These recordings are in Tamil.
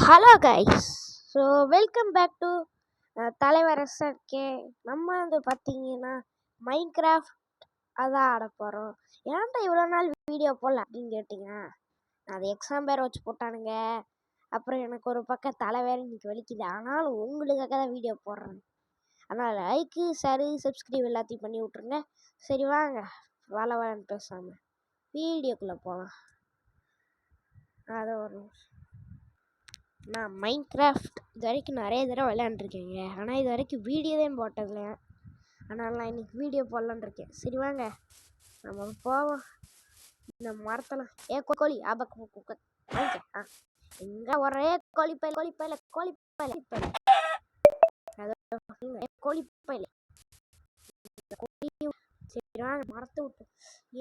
Hello guys. So welcome back to தலைவர் SRK. நம்ம வந்து பார்த்தீங்கன்னா மைன்கிராஃப்ட் அதான் ஆட போகிறோம். ஏன்டா இவ்வளோ நாள் வீடியோ போடல அப்படின்னு கேட்டிங்க, அது எக்ஸாம் வேறு வச்சு போட்டானுங்க. அப்புறம் எனக்கு ஒரு பக்கம் தலை வேறு இன்னைக்கு வலிக்குது. ஆனாலும் உங்களுக்காக தான் வீடியோ போடுறேன். அதனால் லைக்கு ஷேரு சப்ஸ்கிரைப் எல்லாத்தையும் பண்ணி விட்ருங்க. சரி வாங்க வளன்னு பேசாமல் வீடியோக்குள்ளே போகலாம். அதை ஒரு நான் மைன்கிராஃப்ட் இது வரைக்கும் நிறைய தடவை விளையாண்டுருக்கேங்க. ஆனால் இது வரைக்கும் வீடியோ தான் போட்டதில்ல. அதனால் நான் இன்றைக்கி வீடியோ போடலான்னு இருக்கேன். சரி வாங்க நம்ம போவோம். இந்த மரத்தெல்லாம் கோழி ஆபக்கு எங்கே ஒரே கோழிப்பையில் சரி வாங்க மரத்தை விட்டு.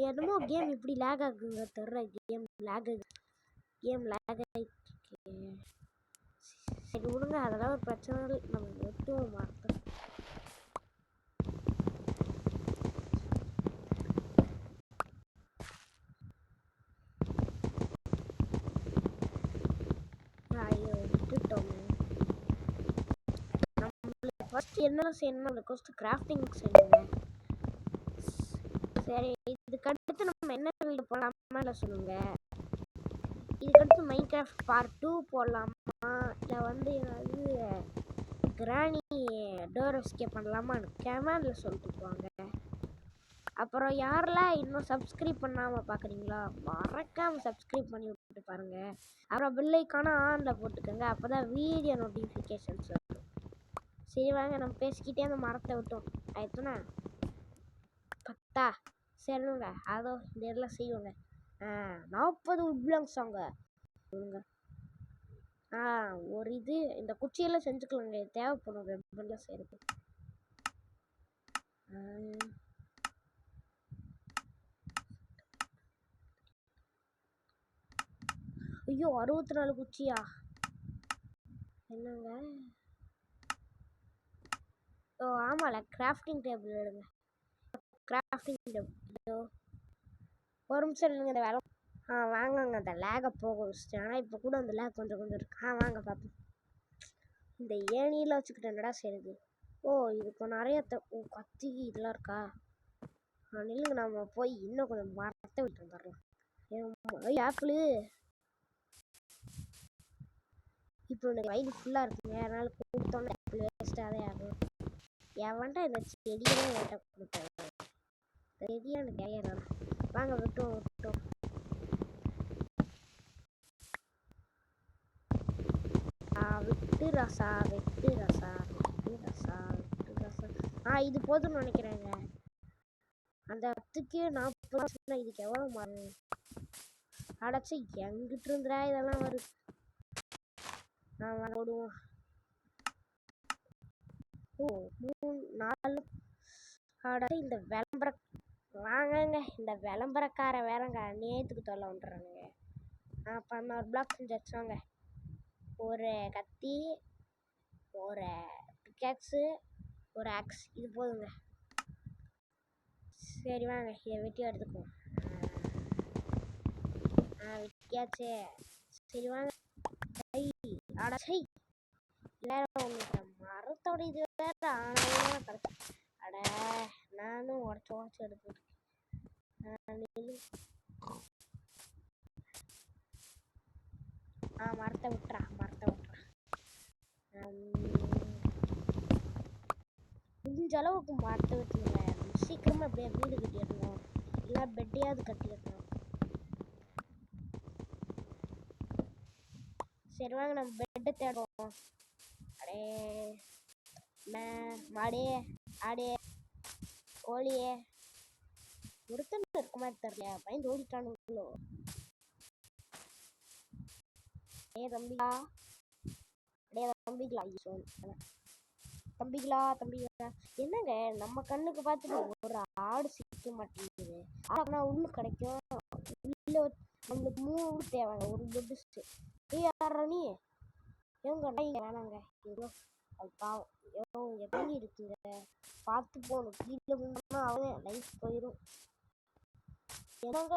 என்னமோ கேம் இப்படி லேக் ஆகுங்க தெரியல. கேம் லேக் ஆகிட்டு. சரி விடுங்க, அதெல்லாம் ஒரு பிரச்சனை இல்லை. நம்ம வெட்டுவோம் மரத்தை. ஐயோ விட்டுட்டோமே. நம்மளுக்கு ஃபஸ்ட்டு என்னெல்லாம் செய்யணும், அந்த ஃபஸ்ட்டு கிராஃப்டிங் செய்யணுங்க. சரி இதுக்கடுத்து நம்ம என்ன வீடியோ போடலாமா இல்லை சொல்லுங்கள். இதுக்கடுத்து மைன்கிராஃப்ட் பார்ட் 2 போடலாமா இல்லை வந்து கிராணி டோர் எஸ்கேப் பண்ணலாமா கமெண்டில் சொல்லிட்டு போவாங்க. அப்புறம் யாரெல்லாம் இன்னும் சப்ஸ்கிரைப் பண்ணாமல் பார்க்குறீங்களா, மறக்காமல் சப்ஸ்கிரைப் பண்ணி விட்டுட்டு பாருங்கள். அப்புறம் பெல் ஐக்கானை ஆனில் போட்டுக்கோங்க. அப்போ தான் வீடியோ நோட்டிஃபிகேஷன்ஸ் வரும். சரி வாங்க நம்ம பேசிக்கிட்டே அந்த மரத்தை விட்டோம். ஆயிடுச்சுண்ணா 10 சரிங்க. அதோ இந்த எல்லாம் செய்வோங்க. 40 உட்பிளாங்ஸ் வாங்க ஒரு இது இந்த குச்சியெல்லாம் செஞ்சுக்கலாங்க. தேவைப்படும் வெப்பெல்லாம் செய்யறது. ஐயோ 64 குச்சியா என்னங்க? ஓ ஆமால கிராஃப்டிங் டேபிள் எடுங்க. கிராஃப்டிங் டேபிள் ஒரு நிமிஷம் இல்லைங்க. இந்த வேலை வாங்கங்க. அந்த லேகை போக வச்சுட்டு. ஆனால் இப்போ கூட அந்த லேக் கொஞ்சம் இருக்கு. வாங்க பார்ப்போம். இந்த ஏணியில் வச்சுக்கிட்டு என்னடா செய்யுது? ஓ இதுக்கு நிறைய கத்தி இதெல்லாம் இருக்கா? நில்லுங்க, நம்ம போய் இன்னும் கொஞ்சம் மரத்தை விட்டு வந்துடலாம். ஆப்பிள் இப்போ எனக்கு வயிறு ஃபுல்லாக இருக்குங்க. அதனால கொடுத்தோன்னே ஆப்பிள் வேஸ்ட்டாகவே ஆகும். எவன்டா இந்த செடியெல்லாம் என்கிட்ட கொடுத்தேன். செடியாக எனக்கு கையறான். வாங்க விட்டோம். வெட்டு ரசா இது போதும்னு நினைக்கிறேங்க. அந்த 10க்கு 40 இதுக்கு எவ்வளோ மாறும்? அடைச்சி எங்கிட்டு இருந்துடா இதெல்லாம் வருது. ஓடுவோம். ஓ 3 4 அடைச்சி இந்த வாங்கங்க. இந்த விளம்பரக்கார வேறங்க நேற்றுக்கு தொல்லை வந்துடுறானுங்க. 11 பிளாக் செஞ்சு வச்சோங்க. ஒரு கத்தி, ஒரு பிக்காக்ஸு, ஒரு ஆக்ஸ், இது போதுங்க. சரி வாங்க இதை வெட்டி எடுத்துக்குவோம். வெட்டியாச்சு. சரி வாங்க. அடை வேற ஒன்று மரத்தோட இது வேற ஆனாலும் கிடச்சி. அட நானும் உடச்சி எடுத்துருக்கேன். மரத்தை விட்டுறா. முடிஞ்ச அளவுக்கு மரத்தை விட்டுருங்க. சீக்கிரமா அப்படியே வீடு கட்டிடணும். இல்லை பெட்டையாவது கட்டிடணும். சரி வாங்க நம்ம பெட்டை தேடுவோம். அடே மாடே ஆடே கோழியே ஒருத்தன் இருக்க மாதிரி தெரியல. பயந்து ஓடிட்டானுங்களோ. தம்பிகளா என்னங்க நம்ம கண்ணுக்கு பார்த்துட்டு ஒரு ஆடு சிக்க மாட்டேங்குது. ஆனா உள்ளு கிடைக்கும். உள்ள நம்மளுக்கு 3 தேவைங்க. ஒரு பெட்டு நீ எங்க வேணாங்க. எப்படி இருக்குங்க பார்த்து போகணும். கீழே போனா அவன் லைஃப் போயிடும். என்னங்க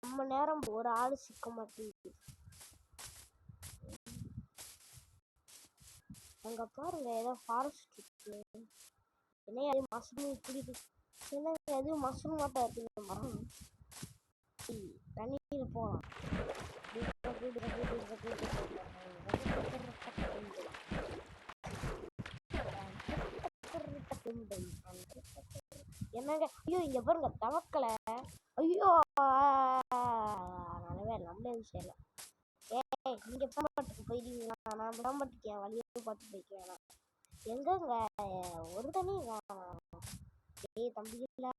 நம்ம நேரம் ஒரு ஆடு சிக்க மாட்டேங்குது. அங்கே பாருங்க ஏதோ ஃபாரஸ்ட் இருக்கு. என்ன அது மஷ்ரூம் இப்படி இருக்கு? என்னங்க அது மஷ்ரூம் மாட்டா இருக்குங்க மரம். தண்ணியில் போகலாம். என்னங்க ஐயோ இங்க பாருங்க தவக்கலை. ஐயோ நல்லவே நம்மளே செய்யல. ஏய் நீங்க பாம்பட்டுக்கு போயிடுவீங்களா? நான் பாம்பட்டுக்கு என் வழியை பார்த்து போய்க்கிறேன். எங்கங்க ஒரு தண்ணி ஏய் தம்பிங்களா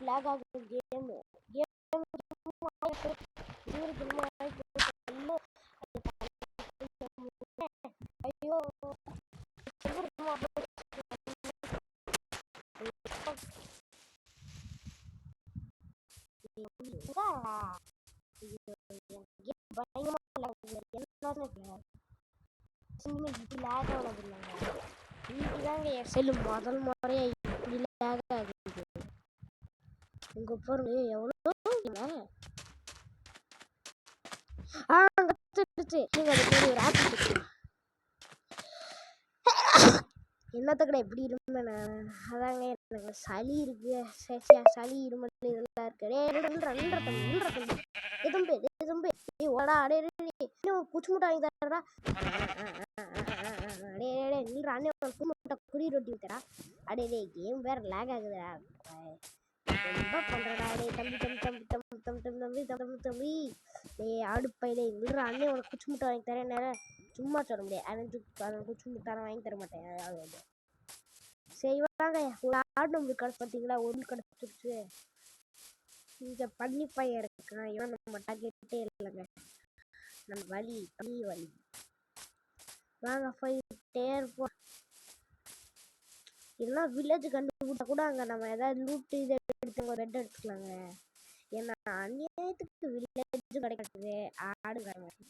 lag ஆகுது கேம். ஐயோ செல்லு முதல் முறையா இப்படி lag ஆகுது. உங்க பாருங்க எவ்வளோ என்னத்துக்கட எப்படி இருந்தேன். அதாங்க எனக்கு சளி இருக்கு. சளி இருமல் இதெல்லாம் இருக்கு. குச்சி முட்டை வாங்கி தரா. குறி ரொட்டி தரா. அடே கேம் வேற லேக் ஆகுதுடா. ரொம்ப பண்றடா. தம்பி அடுப்பையில இல்ல அண்ணே உனக்கு குச்சி முட்டை வாங்கி தரேன். சும்மா சொல்ல முடியாது. குச்சி முட்டை வாங்கி தர மாட்டேன். செய்வாங்க ஒரு ஆடு நம்மளுக்கு கடை பார்த்தீங்களா? ஒரு கிடைச்சிருச்சு. இங்க பண்ணி பையன் இருக்கான். இவன் நம்ம டார்கெட்டே இல்லைங்க. நம்ம வலி வாங்க போயிட்டே இருப்போம். இதெல்லாம் வில்லேஜ் கண்டுபிடிச்சா கூட அங்கே நம்ம ஏதாவது லூட்டு இதை எடுத்து பெட் எடுத்துக்கலாங்க. ஏன்னா அந்நியத்துக்கு வில்லேஜ் கிடைக்கிறது ஆடு கிடையாது.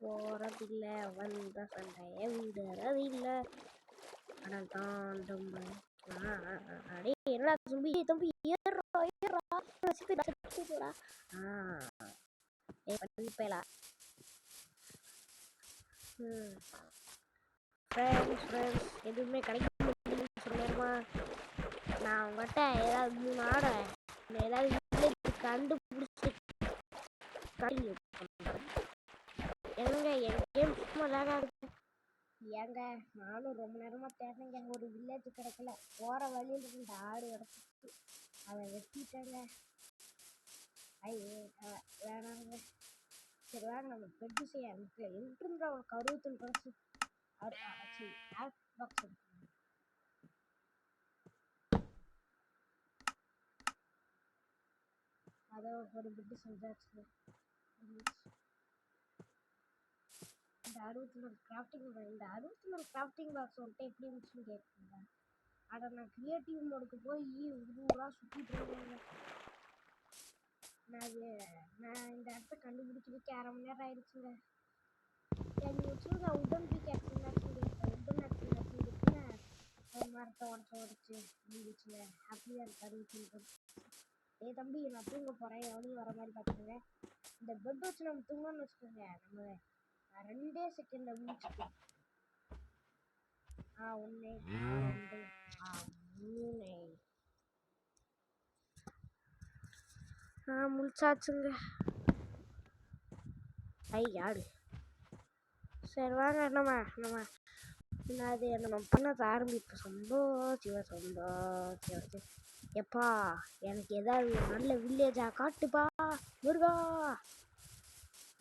போறதில்ல வந்த சண்டைய விடுறதில்ல. என்னடா தம்பி எதுவுமே கிடைக்க சொல்லிடுமா? நான் உங்கள்கிட்ட ஏதாவது 3 ஆடை ஏதாவது கண்டுபிடிச்சி எங்க என் கேம் சும்மா lag ஆகுது. ஏங்க நானும் ரொம்ப நேரமா தேடுறேங்க. ஒரு வில்லேஜ் கிடைக்கல. போற வழியில இருந்து ஆடு கிடச்சிச்சு. அதை வெட்டிட்டாங்க. வேணாங்க. சரி வாங்க நம்ம பெட்டு செய்ய எங்கிருந்து அவனுக்கு 60 கிடச்சி. அதை ஒரு பெட்டு செஞ்சாச்சு. இந்த 64 கிராஃப்டிங் பாக்ஸ் வந்துட்டு எப்படி இருந்துச்சுன்னு கேட்குறீங்க. அதை நான் கிரியேட்டிவ் மோடுக்கு போய் ஊரா சுற்றிட்டு இருந்தேங்க. நான் இந்த இடத்த கண்டுபிடிச்சிருக்கு 1/2 மணி நேரம் ஆயிடுச்சுங்க. சரி வச்சுங்க உடன் பிக் மரத்தை உடச்சு இருந்துச்சுங்க. ஹாப்பியாக இருக்காது. தம்பி நான் தூங்க போகிறேன். எவனையும் வர மாதிரி பார்த்துக்கோங்க. இந்த பெட் வச்சு நம்ம தூங்கணும்னு வச்சுக்கோங்க. நம்ம 2 செகண்ட்ல முடிச்சுக்கலாம். 1 2 3 முடிச்சாச்சுங்க. ஆடு சரி வாங்க நம்ம அது நம்ம பண்ணதை ஆரம்பிப்போம். சந்தோஷம் எப்பா எனக்கு ஏதாவது நல்ல வில்லேஜா காட்டுப்பா முருகா.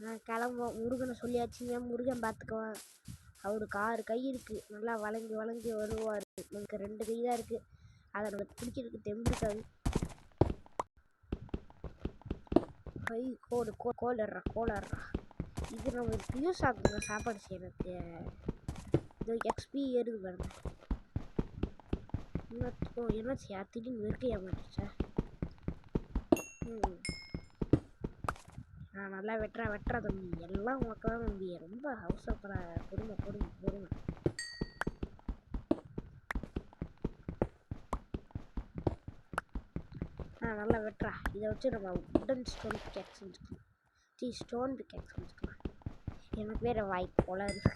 நான் கிளம்புவோம். முருகனை சொல்லியாச்சுங்க. முருகன் பார்த்துக்குவான். அவருக்கு 6 கை இருக்கு. நல்லா வளைஞ்சு வருவார். நமக்கு 2 கை தான் இருக்கு. அதை நமக்கு பிடிக்கிறதுக்கு தெம்பிக்காது. கை கோடுறா இது நம்மளுக்கு யூஸ் ஆகுங்க சாப்பாடு செய்யறதுக்கு. இது எக்ஸ்பி ஏறுது பாருங்க. என்னாச்சு திடீர்னு வெறுக்க ஏமாட்டுச்சா? நான் நல்லா வெட்டுறா தம்பி. எல்லாம் உனக்கு தான் தம்பி. ரொம்ப அவசரப்படுற. பொறுமை. நல்லா வெட்டுறா. இதை வச்சு நம்ம உடன் ஸ்டோன் பிக்கேக்ஸ் செஞ்சுக்கலாம். ஸ்டோன் பிக்கேக்ஸ் செஞ்சுக்கலாம். எனக்கு வேற வாய்ப்பு போல இருக்கு.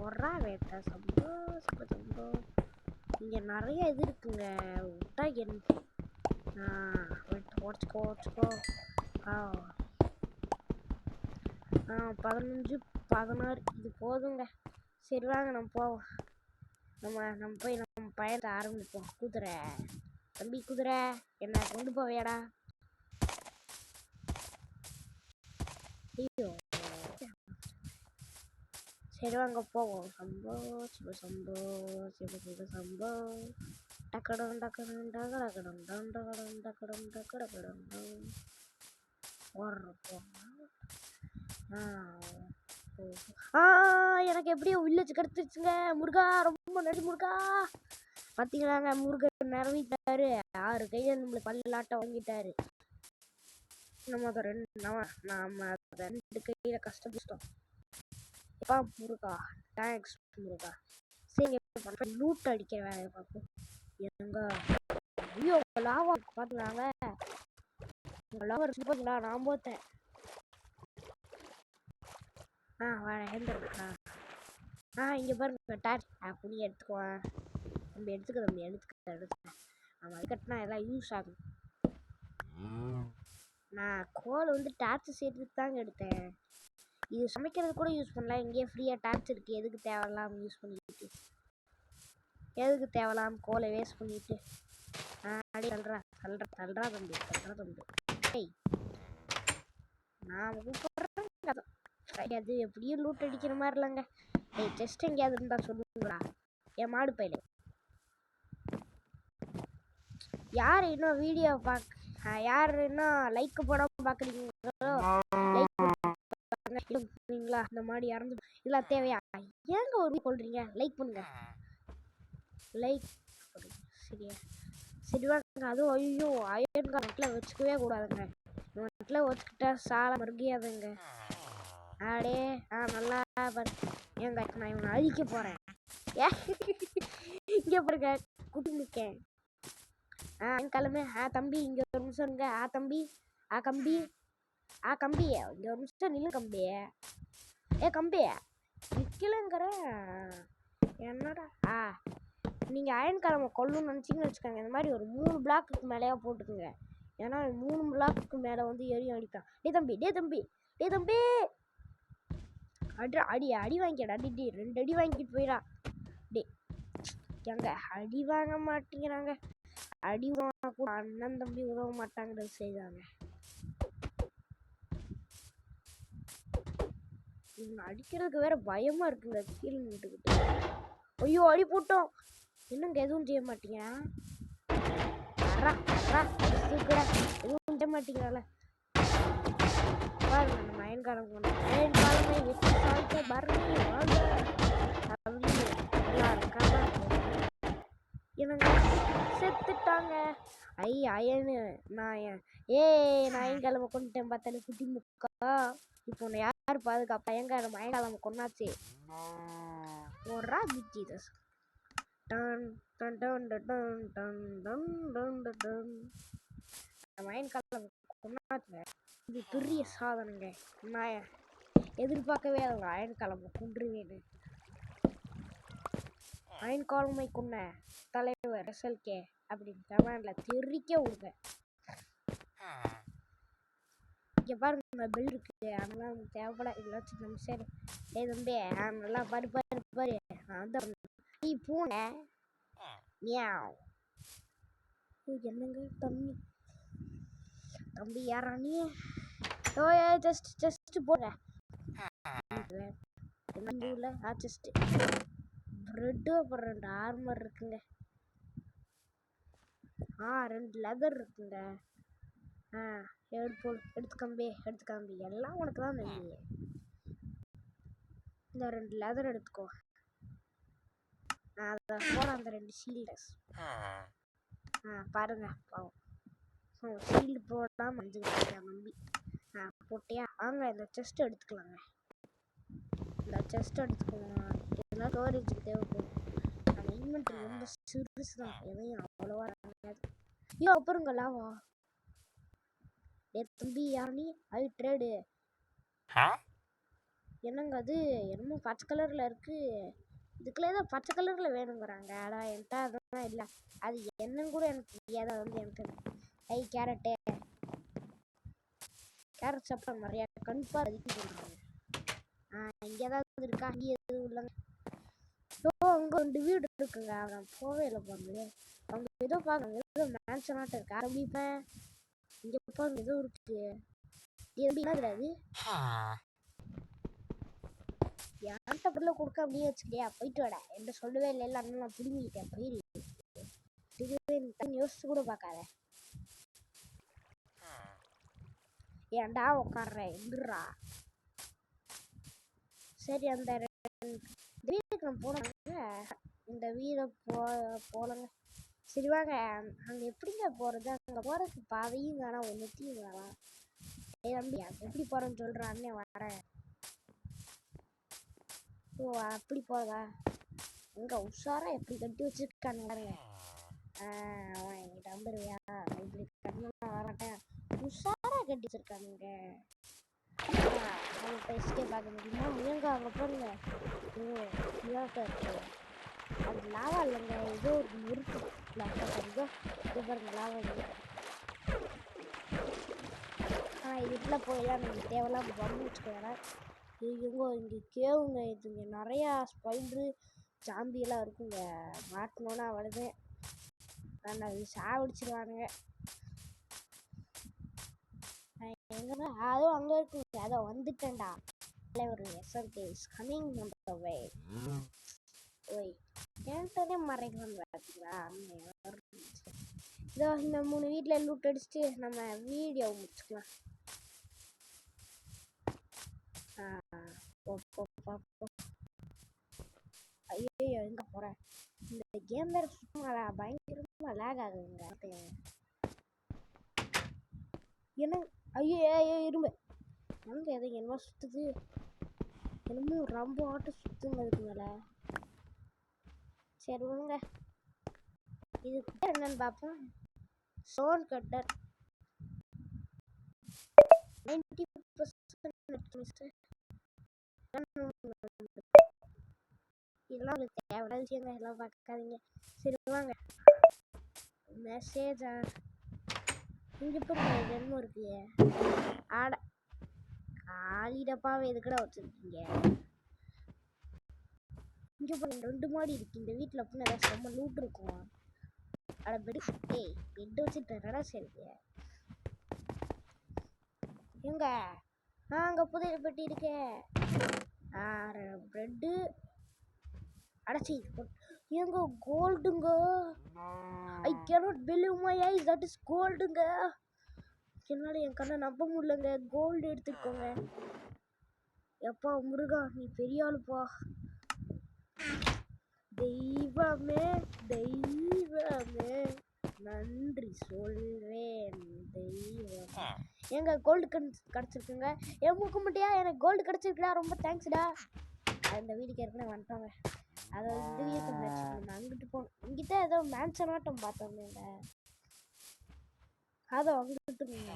ஒரா வேட்டை சம்போ இங்கே நிறைய இது இருக்குங்க. விட்டா உடச்சுக்கோ 15 16 இது போதுங்க. சரி வாங்க நம்ம போவோம். நம்ம போய் நம்ம பயணத்தை ஆரம்பிப்போம். குதிரை தம்பி, குதிரை என்ன கொண்டு போவையாடா? ஐயோ, சரி வாங்க போவோம். சம்போ டக்கடம் எனக்கு எப்படியோ வில்லேஜ் கிடைச்சிருச்சுங்க. முருகா, ரொம்ப நன்றி முருகா. பார்த்தீங்களாங்க, முருகன் நிறவிட்டாரு. 6 கையில் நம்மளுக்கு பல்லாட்டம் வாங்கிட்டாரு. நம்ம அதை 2 கையில கஷ்டப்பட்டோம். எப்பா முருகா, தேங்க்ஸ் முருகா. சரி, லூட் அடிக்கிற வேலையை பார்ப்போம். எங்க ஐயோ லாவா பார்த்துக்கலாங்க. லாவா பார்த்தீங்களா? நான் போத்தேன். எழுந்துருக்கா. இங்கே பாருங்க டாட். புனி எடுத்துக்குவேன். நம்ம எடுத்துக்க. நம்ம அது கட்டினா எல்லாம் யூஸ் ஆகும். நான் கோல் வந்து டார்ச் சேர்த்துட்டு தாங்க எடுத்தேன். இது சமைக்கிறது கூட யூஸ் பண்ணலாம். இங்கேயே ஃப்ரீயாக டார்ச் இருக்குது. எதுக்கு தேவையில்லாம யூஸ் பண்ணிக்கிட்டு, எதுக்கு தேவையில்லாம கோலை வேஸ்ட் பண்ணிட்டு. அடி தள்ளுறா தம்பி. நான் கூப்பிட்றேன். அது எப்படியும் லூட் அடிக்கிற மாதிரி இல்லைங்க. செஸ்ட் எங்கேயாவது இருந்தா சொல்லுங்களா? என் மாடு பையில யார் இன்னும் வீடியோ யார் இன்னும் லைக் போடாம பார்க்குறீங்களோ லைக் பண்ணுங்களா? இந்த மாதிரி இறந்து இதெல்லாம் தேவையா? ஏங்க ஒரு கொள்றீங்க? லைக் பண்ணுங்க. சரியா? சரி வாங்க. அதுவும் ஐயோ அயன் நெட்டில் வச்சுக்கவே கூடாதுங்க. நெட்டில் வச்சுக்கிட்டா சால மறுகியாதுங்க. அடே நல்லா ஏங்க நான் இவனை அழிக்க போறேன். இங்கே பாருங்க குட்டி நிற்கேன். கிளம்பு. தம்பி இங்கே ஒரு நிமிஷம் இருங்க. தம்பி கம்பி இங்கே ஒரு நிமிஷம் நில்லு கம்பி. கம்பி நிற்கலங்கிற என்னடா? நீங்கள் அயன் கிழமை கொல்லணும்னு நினச்சிங்கன்னு வச்சுக்கோங்க. இந்த மாதிரி ஒரு 3 பிளாக்குக்கு மேலேயா போட்டுக்குங்க. ஏன்னா 3 பிளாக்குக்கு மேலே வந்து எரியும் அடிப்பான். டே தம்பி அடி வாங்கிக்கடா. 2 அடி வாங்கிட்டு போயிடா. எங்க அடி வாங்க மாட்டேங்கிறாங்க. அடி வாங்க கூட அண்ணன் தம்பி உதவ மாட்டாங்கிறது செய்தாங்க. இவங்க அடிக்கிறதுக்கு வேற பயமா இருக்குங்க. கீழே நின்றுக்கிட்டு ஐயோ அடி போட்டோம். என்னங்க எதுவும் செய்ய மாட்டீங்க? எதுவும் செய்ய மாட்டீங்களால பாருங்க. நம்ம அயன்காலமே வெற்றி சாய்க்க பரணி வாங்க அப்படின்னு எல்லாருக்காக இவங்க செத்துட்டாங்க. அயனு நான் அயன்காலமை கொண்டுட்டேன். பார்த்தாலே குட்டி முக்கா. இப்போ உன்னை யார் பாதுகாப்பா? அயன்காலமை கொண்டாச்சு. ஒரா பிஜிதஸ் அயன்காலம் கொண்டாச்சு. இது பெரிய சாதனைங்க. நான் எதிர்பார்க்கவே இல்லை அயன்காலமை கொன்றுவேன்னு. அயன்காலமை கொன்ன தலைவர் SLK அப்படின்னு கமெண்ட்ல தெரிவிக்க விடுங்க. இங்கே பாருங்க பில் இருக்குது. அதெல்லாம் நமக்கு தேவைப்பட இதெல்லாம் வச்சு நம்ம சரி. தம்பி நல்லா பாரு. நீ பூனை என்னங்க தம்பி யாரா நீ? ஜஸ்ட் போடுற ஜஸ்ட் பிரெட்டு அப்புறம் 2 ஆர்மர் இருக்குங்க. 2 லெதர் இருக்குங்க. எடுத்துக்காம்பி எல்லாம் உனக்கு தான் தம்பி. இந்த 2 லெதர் எடுத்துக்கோ. அதை போட அந்த 2 ஷீல்டஸ் பாருங்க பாவம் ஷீல்டு போடாம நம்பி போட்டியா. வாங்க இந்த செஸ்ட் எடுத்துக்கலாங்க. இந்த செஸ்ட் எடுத்துக்கலாம். இதெல்லாம் ஸ்டோரேஜுக்கு தேவைப்படும். அந்த இன்வென்ட்ரி ரொம்ப சிறுசு தான், எதையும் அவ்வளோவா இருக்காது. ஐயோ அப்புறங்க லாவா தம்பி யானி ஐ ட்ரேடு என்னங்க அது என்னமோ பச்சை கலரில் இருக்கு. இதுக்குள்ள ஏதோ பச்சை கலரில் வேணுங்கிறாங்க. ஆனால் என்கிட்ட அதெல்லாம் இல்லை. அது என்னன்னு கூட எனக்கு தெரியாது. அது வந்து எனக்கு கேரட் சாப்பிட்டா நிறையா கண்டிப்பாக அதிகம் சொல்கிறாங்க. இங்கே ஏதாவது இருக்கா? இங்கே எதுவும் இல்லைங்க. அங்கே 2 வீடு இருக்குங்க. நான் போவே இல்லை பாருங்க. அவங்க ஏதோ பார்க்குறாங்க, ஏதோ மேன்ஷனாட்டம் இருக்கு. ஆரம்பிப்பேன் இங்கே பாருங்க ஏதோ இருக்கு. என்னது அது? என்கிட்ட பொருளை கொடுக்க அப்படியே வச்சுக்கிட்டியா? போயிட்டு வாடா என்று சொல்லவே இல்லை. அண்ணன் நான் பிடிங்கிட்டேன். போயிரு யோசிச்சு கூட பார்க்காத. ஏன்டா உட்கார்ற எந்திரா. சரி அந்த வீட்டுக்கு நான் போனாங்க. இந்த வீடை போலங்க. சரி வாங்க அங்கே எப்படிங்க போகிறது? அங்கே போகிறதுக்கு பாதையும் வேணாம் ஒன்றுத்தையும் வேணாம். தம்பி எப்படி போகிறேன்னு சொல்கிறேன். அண்ணன் வரேன். ஓ அப்படி போகிறதா? அங்கே உஷாராக எப்படி கட்டி வச்சுருக்கானுங்க. அவன் என்கிட்ட வந்துடுவியா? இப்படி கட்டணும்னா வரமாட்டேன். உஷாராக கட்டி வச்சுருக்கானுங்க. அவங்க எஸ்கே பார்க்க முடியுமா? முயங்க அங்கே பாருங்க. இருக்கு. அது லாவா இல்லைங்க, ஏதோ ஒரு முறுக்கு இதோ இது பாருங்க லாவா. இதுக்குள்ள போயெல்லாம் நீங்கள் தேவையில்லாம் பண்ணி வச்சுக்கோங்க. இங்கே கேவுங்க. இதுங்க நிறையா ஸ்பைட்ரு ஜாம்பியெல்லாம் இருக்குங்க. மாட்டினோன்னா அவ்வளோதான். நான் அது சாவடிச்சிருவானுங்க. எங்கன்னா அதுவும் அங்கே இருக்குங்க. அதை வந்துட்டேன்டா. ஒரு SRK is coming on the way. ஓய் என்கிட்டே மறைக்கிறான்னு பார்த்தீங்களா? இதோ இந்த 3 வீட்டில் லூட் அடிச்சுட்டு நம்ம வீடியோ முடிச்சுக்கலாம். ஐயோ எங்க போகிறேன்? இந்த கேம் வேறு சுத்தமாக பயங்கரமாக லேக் ஆகுதுங்க. என்ன ஐயோ இரும்பு அங்கே எதை என்னமோ சுற்றுது. என்னமோ ரொம்ப ஆட்டம் சுற்றுங்க அதுக்கு மேலே. சரி விடுங்க. இது என்னன்னு பார்ப்போம். ஸ்டோன் கட்டர் 90% இதெல்லாம் உங்களுக்கு தேவையான விஷயங்க. எல்லாம் பார்க்காதீங்க. சரி வாங்க மெசேஜா இங்கே போய் என்னமோ இருக்கு. ஆட காலிடப்பாவை எதுக்கடா வச்சுருக்கீங்க? இங்கே போய் 2 மாடி இருக்கு. இந்த வீட்டில் அப்படின்னு ஏதாவது செம்ம லூட் இருக்கும். அட பெட் பெட் வச்சுட்டா சரி எங்க அங்கே புதையல் பெட்டி இருக்கே. பிரெட்டு அடைச்சி எங்க கோல்டுங்க. ஐ cannot believe my eyes, that is கோல்டுங்க. என்னால் என் கண்ணை நம்ப முடியலங்க. கோல்டு எடுத்துக்கோங்க. எப்பா முருகா நீ பெரிய ஆளுப்பா. தெய்வமே தெய்வமே நன்றி சொல்வேன் தெய்வம். எங்க கோல்டு கிடச்சிருக்குங்க. என் மூக்க முட்டையா எனக்கு கோல்டு கிடச்சிருக்குடா. ரொம்ப தேங்க்ஸ்டா. அந்த வீட்டுக்கு ஏற்கனவே வந்துட்டோங்க. அதை இந்த வீட்டுக்கு வச்சுக்கணும். அங்கிட்டு போகணும். இங்கிட்ட ஏதோ மேன்ஷனாட்டம் பார்த்தோங்க. அதை அங்கிட்டுங்க.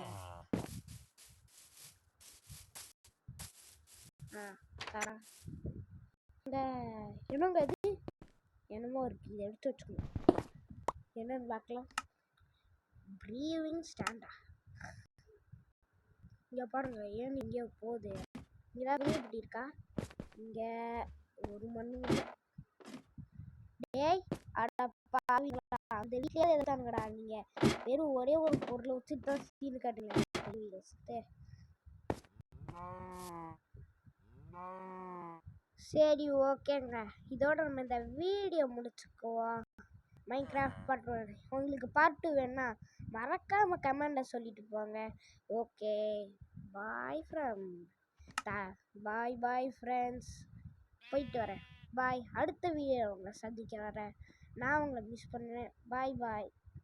தரேன். இந்த என்னங்க இது என்னமோ இருக்கு. இதை எடுத்து வச்சுக்கணும். என்னன்னு பார்க்கலாம். ப்ரீவிங் ஸ்டாண்டா இங்கே பாருங்க. ஏன் இங்கே போகுது? இங்கே இப்படி இருக்கா? இங்கே ஒரு மண்ணு டேய் அடப்பாவிங்களா. அந்த வீட்டிலே எதானுங்கடா நீங்கள் வெறும் ஒரே ஒரு பொருளை வச்சுட்டு தான் சீனு காட்டுங்க. சரி ஓகேங்க. இதோட நம்ம இந்த வீடியோ முடிச்சுக்குவோம். Minecraft part 1. உங்களுக்கு பார்ட் 2 வேணா மறக்காமல் கமெண்டில் சொல்லிட்டு போங்க. ஓகே, பாய் பாய் ஃப்ரெண்ட்ஸ். போயிட்டு வரேன். பாய். அடுத்த வீடியோ உங்களை சந்திக்க வரேன். நான் உங்களை மிஸ் பண்ணுவேன். பாய்.